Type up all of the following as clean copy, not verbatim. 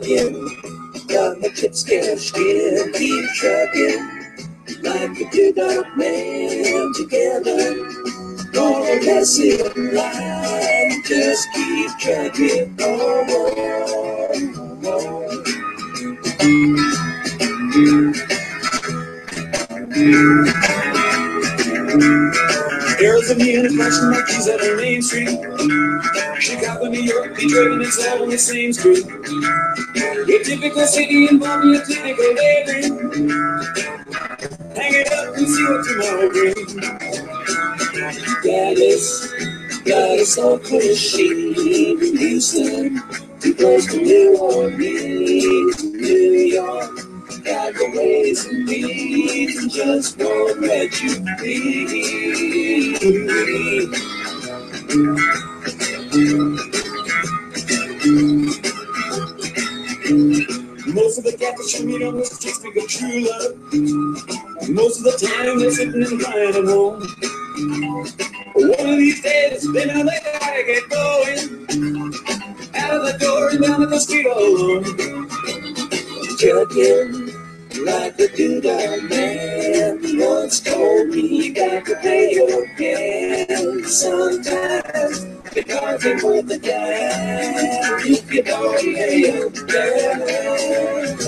trucking. Got my chips cashed in, keep trucking. Like a two-dog man together. More or less in line, just keep trucking. Arizona University, Marquis at her Main Street. Chicago, New York, Detroit, and it's all on the same street. A typical city involving a typical daydream. Hang it up and see what tomorrow brings. Dallas, Oakland, Houston, too close to New Orleans, New York. Got the ways and means and just won't let you be. Most of the catfish you meet on the streets speak of true love. Most of the time they're sitting and crying at home. One of these days, then I let I get going. Out of the door and down to the street all alone. Trucking like the doodah man once told me, you got to pay your bills sometimes. Because it's worth the dime if you don't pay your bills.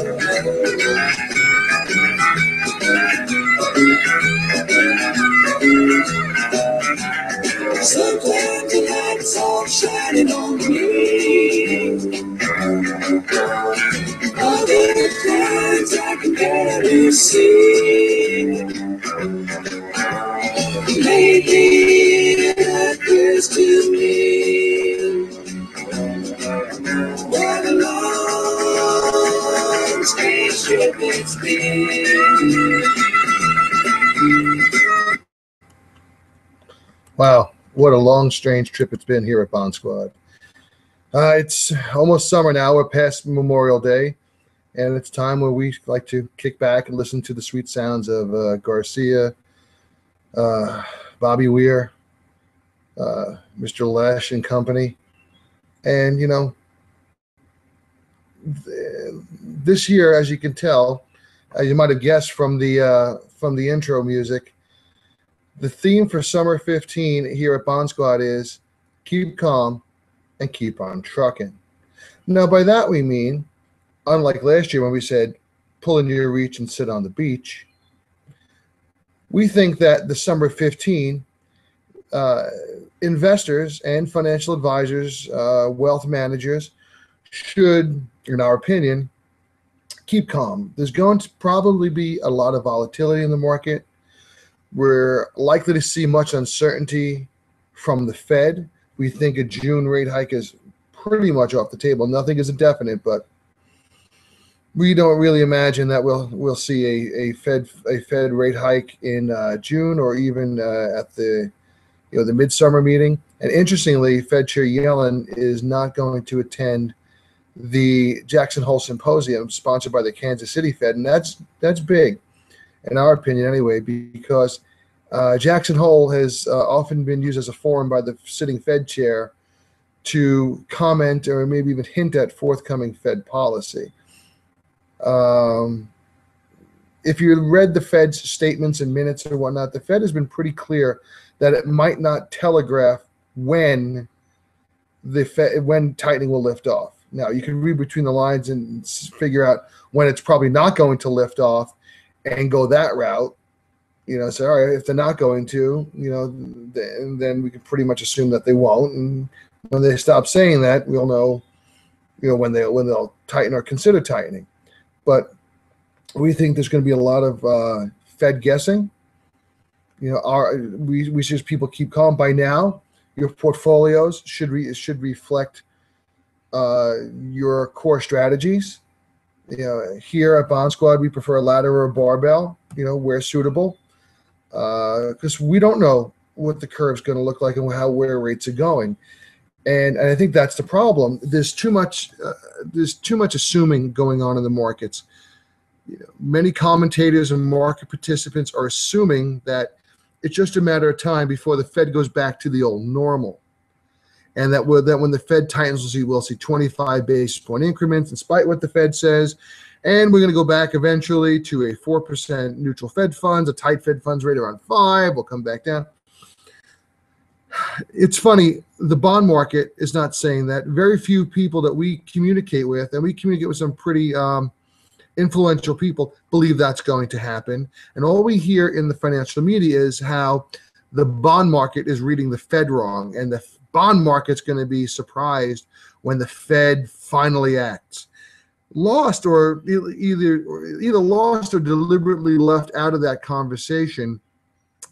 Sometimes the light's all shining on me. Other times I can barely see. Maybe it occurs to me what a long, strange trip it's been. Wow, what a long, strange trip it's been here at Bond Squad. It's almost summer now. We're past Memorial Day, and it's time where we like to kick back and listen to the sweet sounds of Garcia, Bobby Weir, Mr. Lesh and company. And, you know, this year, as you can tell, you might have guessed from the intro music, the theme for Summer 15 here at Bond Squad is keep calm and keep on trucking. Now, by that we mean, unlike last year when we said pull in your reach and sit on the beach, we think that the Summer 15 investors and financial advisors, wealth managers should, in our opinion, keep calm. There's going to probably be a lot of volatility in the market. We're likely to see much uncertainty from the Fed. We think a June rate hike is pretty much off the table. Nothing is indefinite, but we don't really imagine that we'll see a Fed rate hike in June or even at the midsummer meeting. And interestingly, Fed Chair Yellen is not going to attend the Jackson Hole Symposium sponsored by the Kansas City Fed, and that's big, in our opinion anyway, because Jackson Hole has often been used as a forum by the sitting Fed chair to comment or maybe even hint at forthcoming Fed policy. If you read the Fed's statements and minutes or whatnot, the Fed has been pretty clear that it might not telegraph when tightening will lift off. Now, you can read between the lines and figure out when it's probably not going to lift off and go that route. Say, all right, if they're not going to, then we can pretty much assume that they won't. And when they stop saying that, we'll know, when they'll tighten or consider tightening. But we think there's going to be a lot of Fed guessing. We suggest people keep calm. By now, your portfolios should reflect your core strategies. Here at Bond Squad, we prefer a ladder or a barbell, where suitable, because we don't know what the curve's going to look like and where rates are going. And I think that's the problem. There's too much assuming going on in the markets. Many commentators and market participants are assuming that it's just a matter of time before the Fed goes back to the old normal. and that when the Fed tightens, we'll see 25 basis point increments, in spite of what the Fed says. And we're going to go back eventually to a 4% neutral Fed funds, a tight Fed funds rate around 5. We'll come back down. It's funny, the bond market is not saying that. Very few people that we communicate with, and we communicate with some pretty influential people, believe that's going to happen. And all we hear in the financial media is how the bond market is reading the Fed wrong, and the bond market's going to be surprised when the Fed finally acts. Lost, or either lost or deliberately left out of that conversation,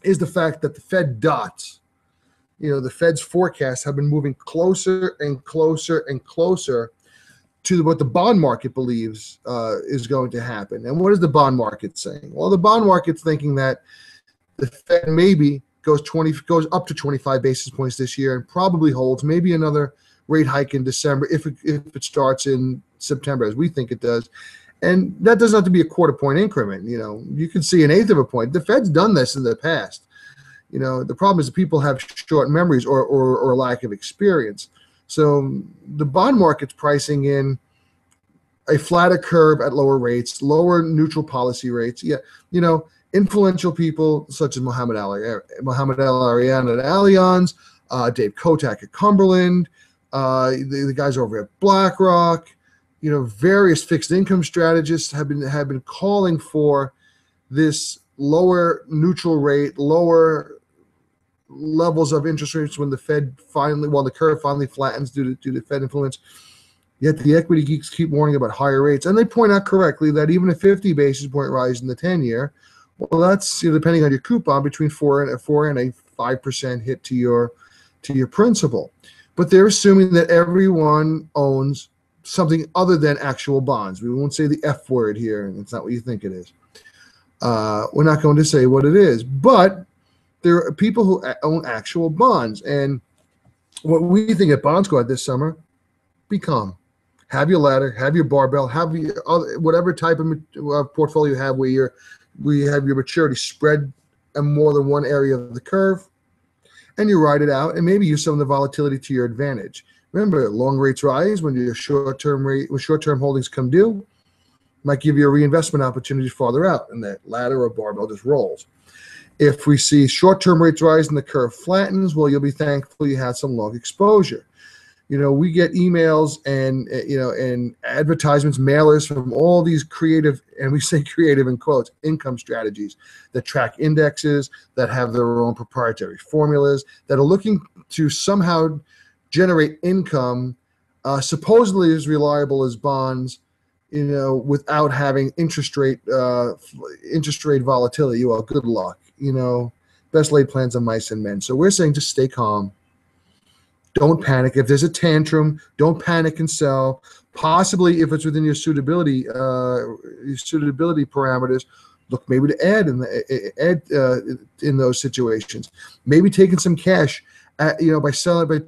is the fact that the Fed dots, the Fed's forecasts have been moving closer and closer and closer to what the bond market believes is going to happen. And what is the bond market saying? Well, the bond market's thinking that the Fed maybe goes up to 25 basis points this year and probably holds maybe another rate hike in December if it starts in September, as we think it does. And that doesn't have to be a quarter point increment. You can see an eighth of a point. The Fed's done this in the past. The problem is that people have short memories or lack of experience. So the bond market's pricing in a flatter curve at lower rates, lower neutral policy rates. Influential people such as Mohamed El Arian at Allianz, Dave Kotak at Cumberland, the guys over at BlackRock, various fixed income strategists have been calling for this lower neutral rate, lower levels of interest rates when the curve finally flattens due to Fed influence. Yet the equity geeks keep warning about higher rates, and they point out correctly that even a 50 basis point rise in the 10-year, well, that's depending on your coupon, between 4 and a 5% hit to your principal. But they're assuming that everyone owns something other than actual bonds. We won't say the F word here, and it's not what you think it is. We're not going to say what it is, but there are people who own actual bonds. And what we think at Bond Squad this summer, be calm. Have your ladder, have your barbell, have your whatever type of portfolio you have where we have your maturity spread in more than one area of the curve, and you ride it out and maybe use some of the volatility to your advantage. Remember, long rates rise when your short-term holdings come due, might give you a reinvestment opportunity farther out, and that ladder or barbell just rolls. If we see short-term rates rise and the curve flattens, well, you'll be thankful you had some long exposure. We get emails and advertisements, mailers from all these creative, and we say creative in quotes, income strategies that track indexes, that have their own proprietary formulas, that are looking to somehow generate income supposedly as reliable as bonds, without having interest rate volatility. Well, good luck. Best laid plans on mice and men. So we're saying just stay calm. Don't panic. If there's a tantrum, don't panic and sell. Possibly, if it's within your suitability parameters, look maybe to add in those situations. Maybe taking some cash, by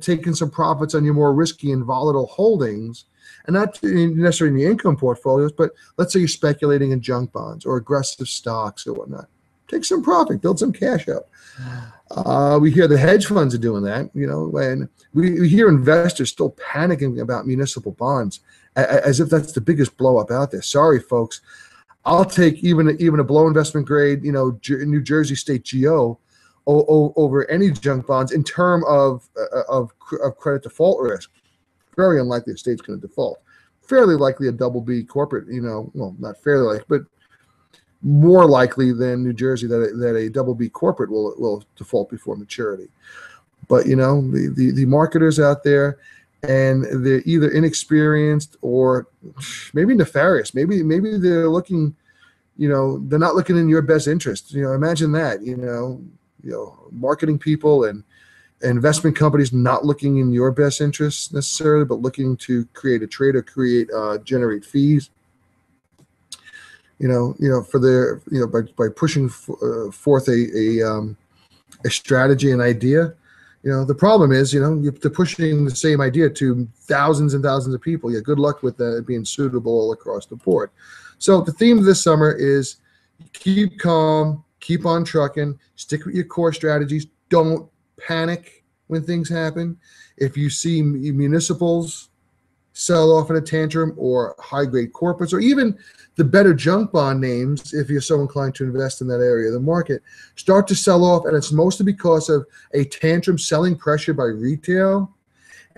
taking some profits on your more risky and volatile holdings, and not necessarily in the income portfolios, but let's say you're speculating in junk bonds or aggressive stocks or whatnot. Take some profit, build some cash up. We hear the hedge funds are doing that, and we hear investors still panicking about municipal bonds as if that's the biggest blow up out there. Sorry, folks. I'll take even a below investment grade, New Jersey State GO over any junk bonds in terms of credit default risk. Very unlikely a state's going to default. Fairly likely a double B corporate, well, not fairly likely, but more likely than New Jersey that a double B corporate will default before maturity. But the marketers out there, and they're either inexperienced or maybe nefarious. Maybe they're looking, they're not looking in your best interest. Imagine that. Marketing people and investment companies not looking in your best interest necessarily, but looking to create a trade or generate fees. For their, by pushing forth a strategy and idea. The problem is, they're pushing the same idea to thousands and thousands of people. Yeah, good luck with that being suitable all across the board. So the theme of this summer is keep calm, keep on trucking, stick with your core strategies, don't panic, when things happen. If you see municipals sell off in a tantrum, or high-grade corporates, or even the better junk bond names, if you're so inclined to invest in that area of the market, start to sell off, and it's mostly because of a tantrum selling pressure by retail,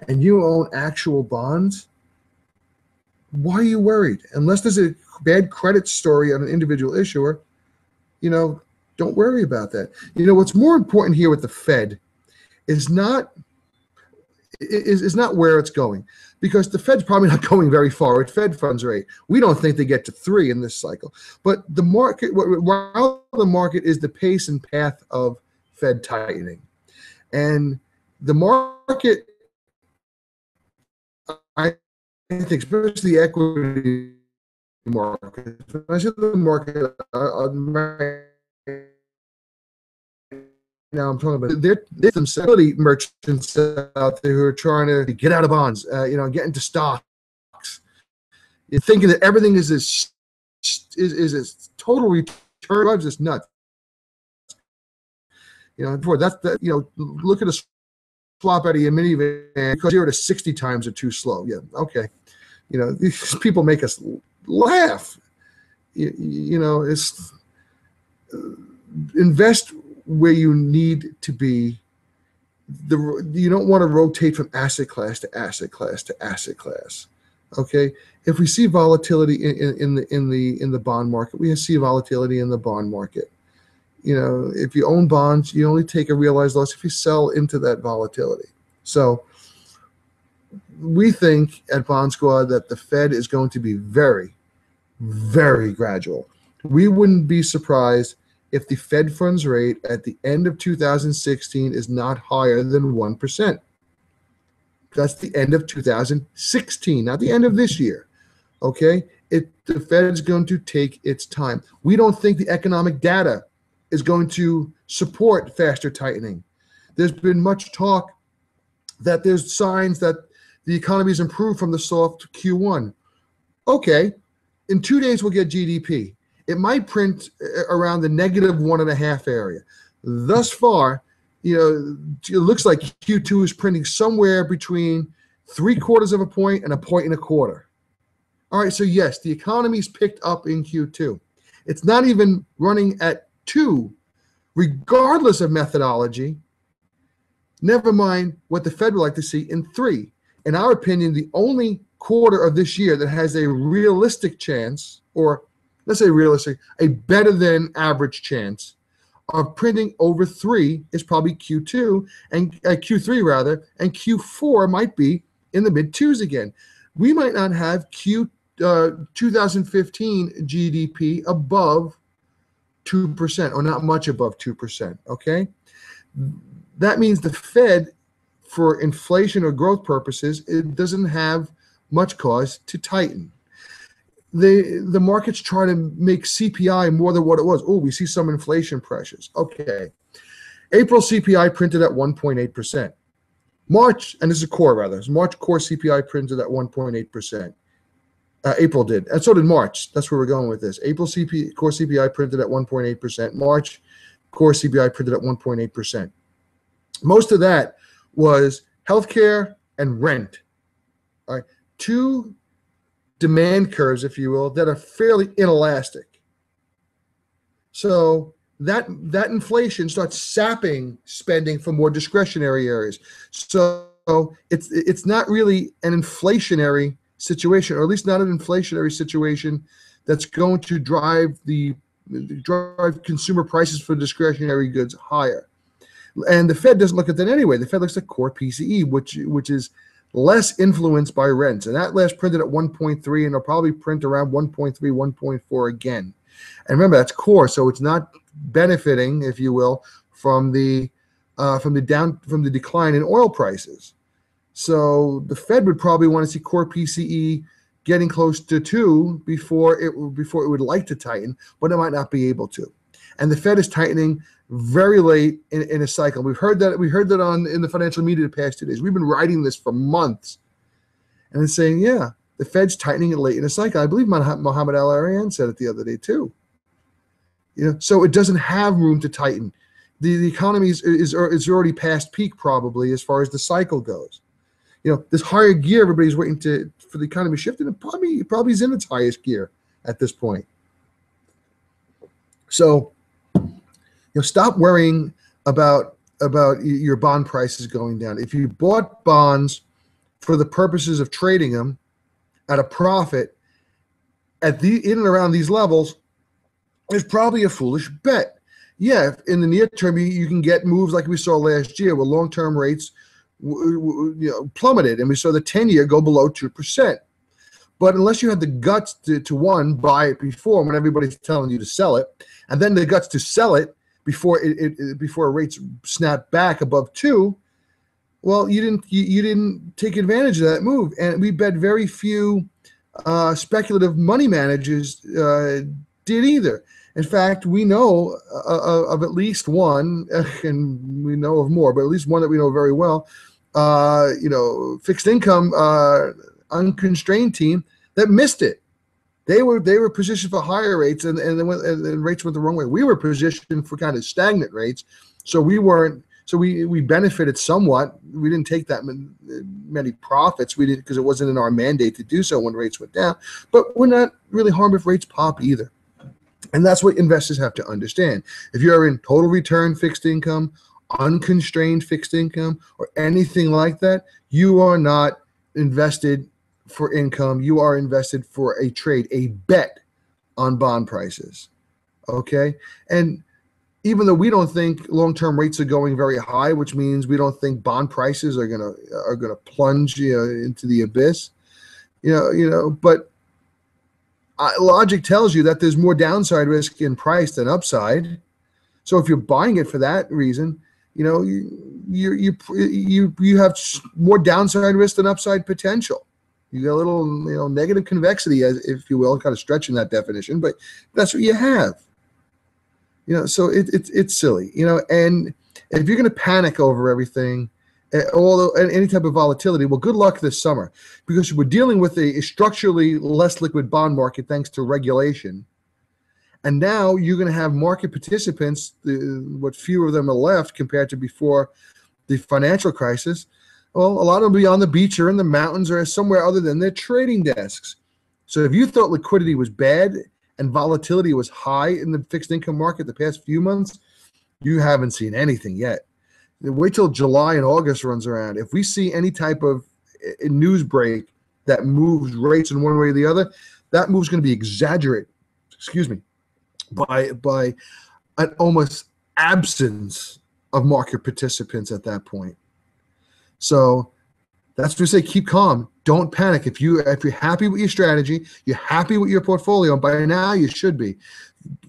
and you own actual bonds, why are you worried? Unless there's a bad credit story on an individual issuer, don't worry about that. What's more important here with the Fed is not where it's going, because the Fed's probably not going very far at Fed funds rate. We don't think they get to 3 in this cycle. But the market, while the market is the pace and path of Fed tightening, and the market, I think, especially the equity market, when I say the market, now I'm talking about there's some stability merchants out there who are trying to get out of bonds, get into stocks. You're thinking that everything is a total return. Drives us nuts. Look at a swap out of your minivan because 0 to 60 times are too slow. Yeah, okay. These people make us laugh. It's invest where you need to be. You don't want to rotate from asset class to asset class to asset class. Okay, if we see volatility in the bond market, we see volatility in the bond market. If you own bonds, you only take a realized loss if you sell into that volatility. So we think at Bond Squad that the Fed is going to be very, very gradual. We wouldn't be surprised if the Fed funds rate at the end of 2016 is not higher than 1%. That's the end of 2016, not the end of this year. Okay? The Fed is going to take its time. We don't think the economic data is going to support faster tightening. There's been much talk that there's signs that the economy has improved from the soft Q1. Okay, in 2 days we'll get GDP. It might print around the -1.5 area. Thus far, it looks like Q2 is printing somewhere between 3/4 of a point and 1.25 points. All right, so yes, the economy's picked up in Q2. It's not even running at 2, regardless of methodology. Never mind what the Fed would like to see in 3. In our opinion, the only quarter of this year that has a realistic chance, or let's say realistic, a better than average chance of printing over 3 is probably Q2 and Q3 rather, and Q4 might be in the mid-2s again. We might not have 2015 GDP above 2%, or not much above 2%. Okay, that means the Fed, for inflation or growth purposes, it doesn't have much cause to tighten. The markets try to make CPI more than what it was. Oh, we see some inflation pressures. Okay. April CPI printed at 1.8%. March, and this is core rather, March core CPI printed at 1.8%. April did, and so did March. That's where we're going with this. April core CPI printed at 1.8%. March core CPI printed at 1.8%. Most of that was healthcare and rent. All right, 2 demand curves, if you will, that are fairly inelastic. So that inflation starts sapping spending for more discretionary areas. So it's not really an inflationary situation, or at least not an inflationary situation that's going to drive consumer prices for discretionary goods higher. And the Fed doesn't look at that anyway. The Fed looks at core PCE, which is less influenced by rents. And that last printed at 1.3, and they'll probably print around 1.3, 1.4 again. And remember, that's core, so it's not benefiting, if you will, from the decline in oil prices. So the Fed would probably want to see core PCE getting close to 2 before it would like to tighten, but it might not be able to. And the Fed is tightening very late in a cycle. We heard that in the financial media the past 2 days. We've been writing this for months, and it's saying, yeah, the Fed's tightening it late in a cycle. I believe Mohammed Al-Arian said it the other day too. So it doesn't have room to tighten. the economy is already past peak probably as far as the cycle goes. This higher gear everybody's waiting for the economy to shift, and it probably is in its highest gear at this point. So stop worrying about your bond prices going down. If you bought bonds for the purposes of trading them at a profit in and around these levels, it's probably a foolish bet. Yeah, in the near term, you can get moves like we saw last year where long-term rates plummeted, and we saw the 10-year go below 2%. But unless you had the guts to one, buy it before when everybody's telling you to sell it, and then the guts to sell it before rates snap back above 2, well, you didn't take advantage of that move. And we bet very few speculative money managers did either. In fact, we know of at least one, and we know of more, but at least one that we know very well, fixed income unconstrained team that missed it. They were positioned for higher rates, and rates went the wrong way. We were positioned for kind of stagnant rates, so we weren't. So we benefited somewhat. We didn't take that many profits. We didn't, because it wasn't in our mandate to do so when rates went down. But we're not really harmed if rates pop either. And that's what investors have to understand. If you're in total return fixed income, unconstrained fixed income, or anything like that, you are not invested for income. You are invested for a trade, a bet on bond prices. Okay? And even though we don't think long-term rates are going very high, which means we don't think bond prices are gonna plunge into the abyss, but logic tells you that there's more downside risk in price than upside. So if you're buying it for that reason, you have more downside risk than upside potential. You got a little negative convexity, as if you will, kind of stretching that definition, but that's what you have. So it's silly. And if you're going to panic over everything, although any type of volatility, well, good luck this summer, because we're dealing with a structurally less liquid bond market thanks to regulation. And now you're going to have market participants, what few of them are left compared to before the financial crisis. Well, a lot of them will be on the beach or in the mountains or somewhere other than their trading desks. So if you thought liquidity was bad and volatility was high in the fixed income market the past few months, you haven't seen anything yet. Wait till July and August runs around. If we see any type of news break that moves rates in one way or the other, that move's going to be exaggerated, by an almost absence of market participants at that point. So that's what we say, keep calm. Don't panic. If you're happy with your strategy, you're happy with your portfolio, and by now you should be.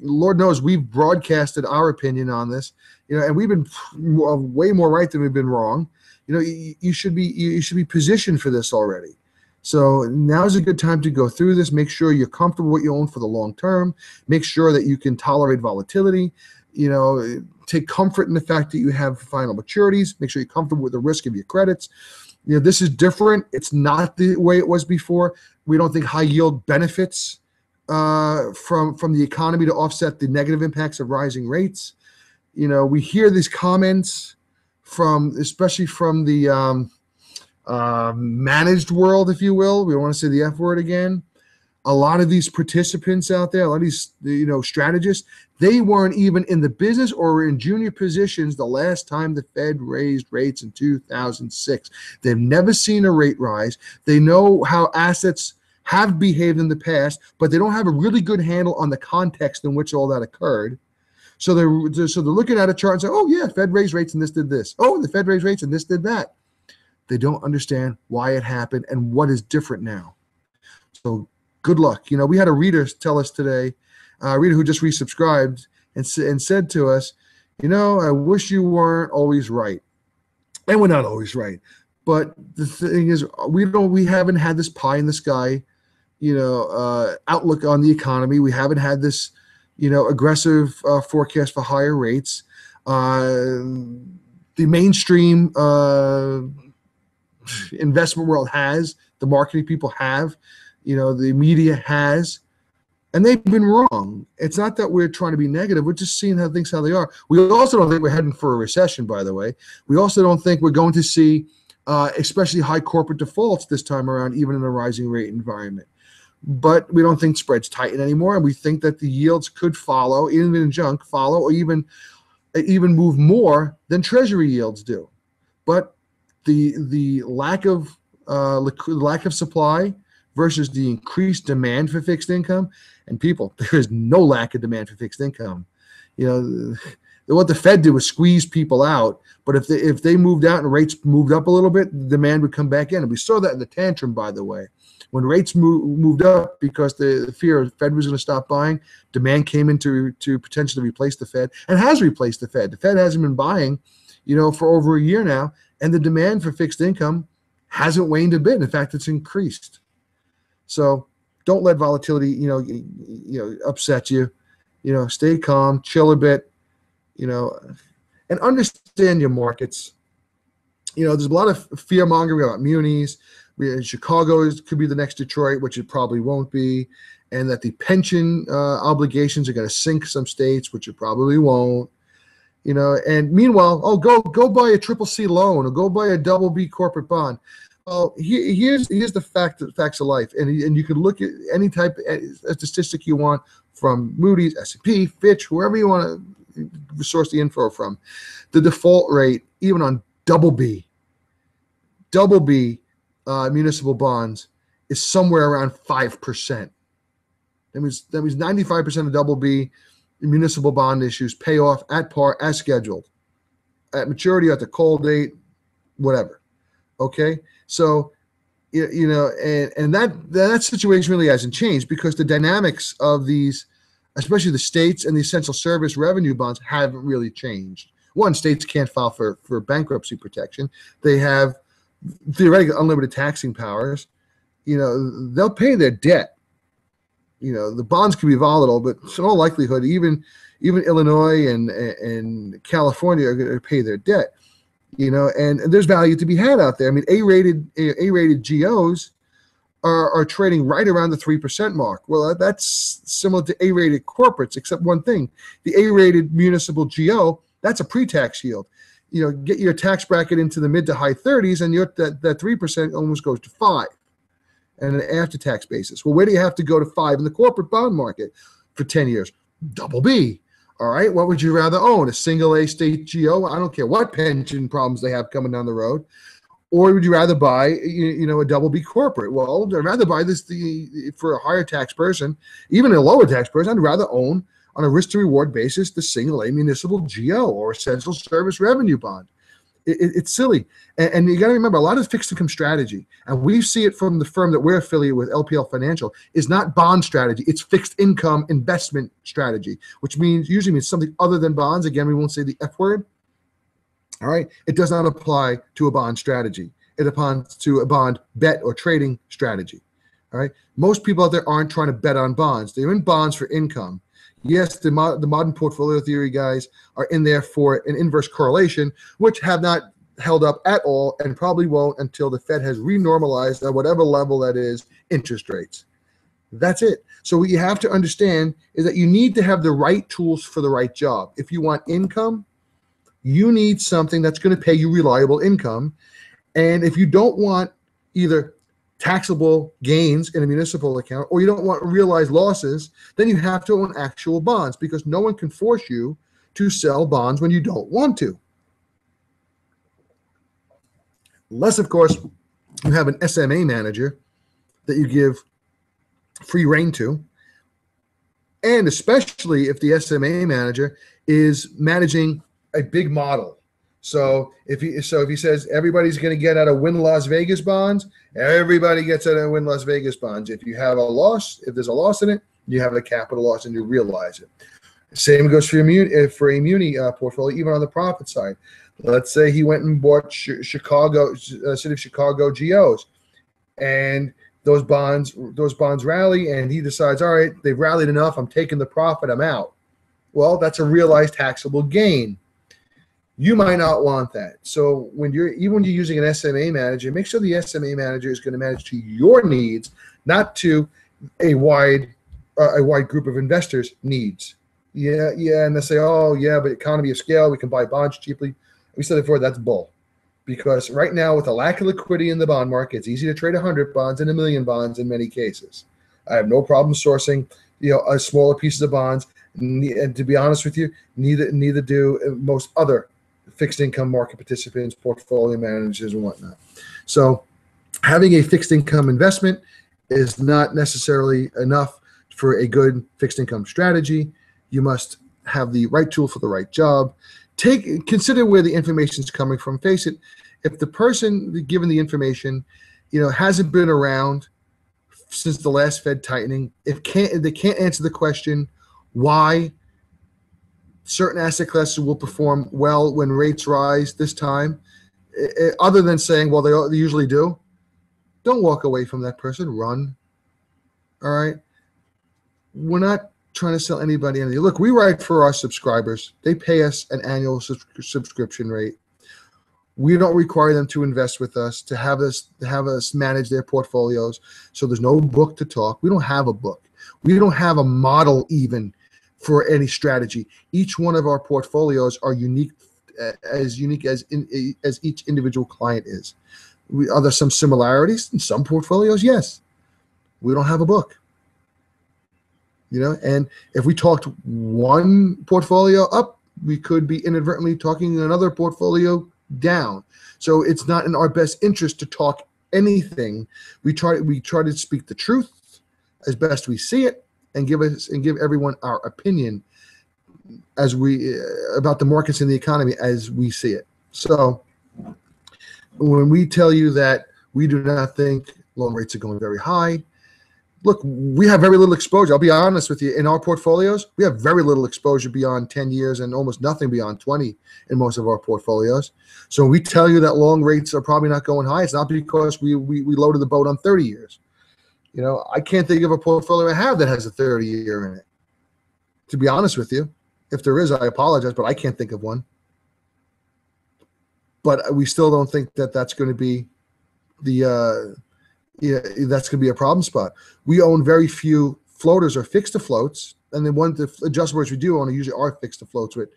Lord knows we've broadcasted our opinion on this, and we've been way more right than we've been wrong. You should be positioned for this already. So now's a good time to go through this. Make sure you're comfortable with what you own for the long term. Make sure that you can tolerate volatility. Take comfort in the fact that you have final maturities. Make sure you're comfortable with the risk of your credits. This is different. It's not the way it was before. We don't think high yield benefits from the economy to offset the negative impacts of rising rates. We hear these comments especially from the managed world, if you will. We don't want to say the F word again. A lot of these participants out there, a lot of these strategists, they weren't even in the business or were in junior positions the last time the Fed raised rates in 2006. They've never seen a rate rise. They know how assets have behaved in the past, but they don't have a really good handle on the context in which all that occurred. So they're looking at a chart and say, oh yeah, Fed raised rates and this did this. Oh, the Fed raised rates and this did that. They don't understand why it happened and what is different now. So good luck. We had a reader tell us today, a reader who just resubscribed and said to us, I wish you weren't always right. And we're not always right. But the thing is, we haven't had this pie in the sky, outlook on the economy. We haven't had this, aggressive forecast for higher rates. The mainstream investment world has, the marketing people have, the media has. And they've been wrong. It's not that we're trying to be negative. We're just seeing how they are. We also don't think we're heading for a recession, by the way. We also don't think we're going to see especially high corporate defaults this time around, even in a rising rate environment. But we don't think spreads tighten anymore, and we think that the yields could follow, even in junk, follow or even move more than Treasury yields do. But the lack of supply versus the increased demand for fixed income, and people, there is no lack of demand for fixed income. You know, what the Fed did was squeeze people out. But if they moved out and rates moved up a little bit, the demand would come back in. And we saw that in the tantrum, by the way. When rates moved up because the fear of the Fed was going to stop buying, demand came in to potentially replace the Fed, and has replaced the Fed. The Fed hasn't been buying, for over a year now, and the demand for fixed income hasn't waned a bit. In fact, it's increased. So don't let volatility, upset you. Stay calm, chill a bit, and understand your markets. There's a lot of fear mongering about munis. Chicago could be the next Detroit, which it probably won't be, and that the pension obligations are going to sink some states, which it probably won't. And meanwhile, go buy a CCC loan or go buy a BB corporate bond. Well, here's the facts of life, and you can look at any type of statistic you want from Moody's, S&P, Fitch, whoever you want to source the info from. The default rate, even on BB municipal bonds, is somewhere around 5%. That means 95% of BB municipal bond issues pay off at par as scheduled, at maturity, at the call date, whatever. Okay, so and that situation really hasn't changed because the dynamics of these, especially the states and the essential service revenue bonds, haven't really changed. One, states can't file for bankruptcy protection. They have theoretically unlimited taxing powers. They'll pay their debt. The bonds can be volatile, but in all likelihood, even Illinois and California are going to pay their debt. And there's value to be had out there. I mean, A-rated GOs are trading right around the 3% mark. Well, that's similar to A-rated corporates, except one thing: the A-rated municipal GO, that's a pre-tax yield. Get your tax bracket into the mid to high 30s, and that 3% almost goes to 5, and an after-tax basis. Well, where do you have to go to 5 in the corporate bond market for 10 years? BB. All right. What would you rather own? A single A state GO? I don't care what pension problems they have coming down the road. Or would you rather buy, a BB corporate? Well, I'd rather buy this for a higher tax person, even a lower tax person. I'd rather own, on a risk to reward basis, the single A municipal GO or essential service revenue bond. It's silly. And you got to remember, a lot of fixed income strategy, and we see it from the firm that we're affiliated with, LPL Financial, is not bond strategy. It's fixed income investment strategy, which usually means something other than bonds. Again, we won't say the F word. All right. It does not apply to a bond strategy. It applies to a bond bet or trading strategy. All right. Most people out there aren't trying to bet on bonds. They're in bonds for income. Yes, the modern portfolio theory guys are in there for an inverse correlation, which have not held up at all and probably won't until the Fed has renormalized at whatever level that is interest rates. That's it. So what you have to understand is that you need to have the right tools for the right job. If you want income, you need something that's going to pay you reliable income. And if you don't want either taxable gains in a municipal account, or you don't want realized losses, then you have to own actual bonds, because no one can force you to sell bonds when you don't want to. Unless, of course, you have an SMA manager that you give free rein to, and especially if the SMA manager is managing a big model. So if he says everybody's going to get out of Win Las Vegas bonds, everybody gets out of Win Las Vegas bonds. If you have a loss, if there's a loss in it, you have a capital loss and you realize it. Same goes for a muni portfolio, even on the profit side. Let's say he went and bought City of Chicago GOs, and those bonds rally, and he decides, all right, they've rallied enough, I'm taking the profit, I'm out. Well, that's a realized taxable gain. You might not want that. So when you're using an SMA manager, make sure the SMA manager is going to manage to your needs, not to a wide a wide group of investors needs. Yeah, and they say, oh yeah, but economy of scale, we can buy bonds cheaply. We said it before, that's bull. Because right now, with a lack of liquidity in the bond market, it's easy to trade 100 bonds and 1,000,000 bonds in many cases. I have no problem sourcing, a smaller pieces of bonds. And to be honest with you, neither do most other fixed income market participants, portfolio managers, and whatnot. So having a fixed income investment is not necessarily enough for a good fixed income strategy. You must have the right tool for the right job. Consider where the information is coming from. Face it, if the person given the information, hasn't been around since the last Fed tightening, they can't answer the question why certain asset classes will perform well when rates rise this time, other than saying, well, they usually do. Don't walk away from that person. Run. All right. We're not trying to sell anybody anything. Look, we write for our subscribers. They pay us an annual subscription rate. We don't require them to invest with us, to have us manage their portfolios. So there's no book to talk. We don't have a book. We don't have a model even for any strategy. Each one of our portfolios are unique as each individual client is. Are there some similarities in some portfolios? Yes. We don't have a book. And if we talked one portfolio up, we could be inadvertently talking another portfolio down. So it's not in our best interest to talk anything. We try to speak the truth as best we see it, and give everyone our opinion about the markets and the economy as we see it. So when we tell you that we do not think loan rates are going very high, look, we have very little exposure. I'll be honest with you. In our portfolios, we have very little exposure beyond 10 years and almost nothing beyond 20 in most of our portfolios. So when we tell you that long rates are probably not going high, it's not because we loaded the boat on 30 years. I can't think of a portfolio I have that has a 30-year in it. To be honest with you, if there is, I apologize, but I can't think of one. But we still don't think that that's going to be that's going to be a problem spot. We own very few floaters or fixed to floats, and then the adjustables we do own usually are fixed to floats with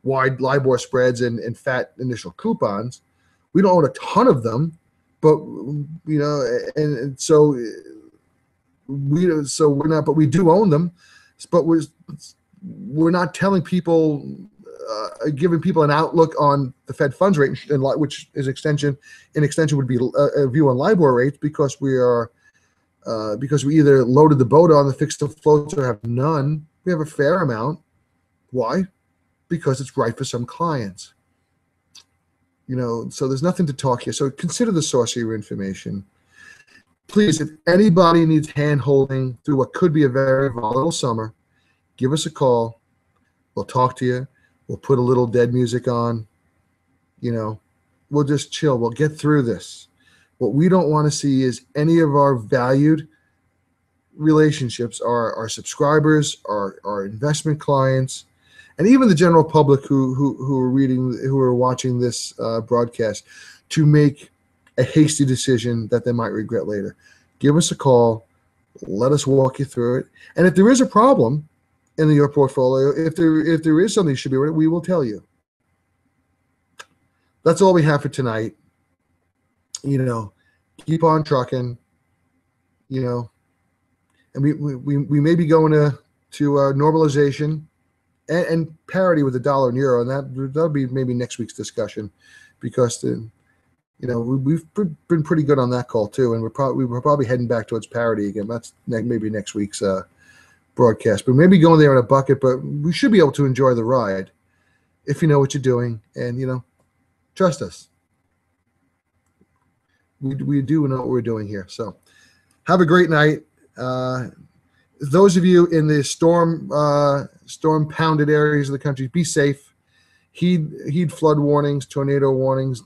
wide LIBOR spreads and fat initial coupons. We don't own a ton of them, but and so we're not. But we do own them, but we're not telling people, giving people an outlook on the Fed funds rate, which is extension would be a view on LIBOR rates, because we either loaded the boat on the fixed to floats or have none. We have a fair amount. Why? Because it's right for some clients. So there's nothing to talk here. So consider the source of your information. Please, if anybody needs hand-holding through what could be a very volatile summer, give us a call. We'll talk to you. We'll put a little dead music on. We'll just chill. We'll get through this. What we don't want to see is any of our valued relationships, our subscribers, our investment clients, and even the general public who are watching this broadcast, to make a hasty decision that they might regret later. Give us a call. Let us walk you through it. And if there is a problem in your portfolio, if there is something you should be aware of, we will tell you. That's all we have for tonight. Keep on trucking. And we may be going to normalization and parity with the dollar and euro, and that'll be maybe next week's discussion, because we've been pretty good on that call too, and we're probably heading back towards parity again. That's maybe next week's broadcast, but maybe going there in a bucket. But we should be able to enjoy the ride if you know what you're doing, and trust us. We do know what we're doing here. So have a great night. Those of you in the storm pounded areas of the country, be safe. Heed flood warnings, tornado warnings.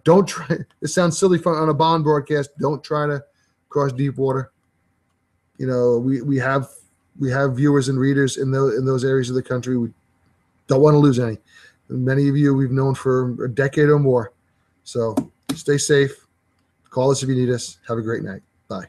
Don't try. It sounds silly on a bond broadcast. Don't try to cross deep water. We have viewers and readers in those areas of the country. We don't want to lose any. Many of you we've known for a decade or more. So stay safe. Call us if you need us. Have a great night. Bye.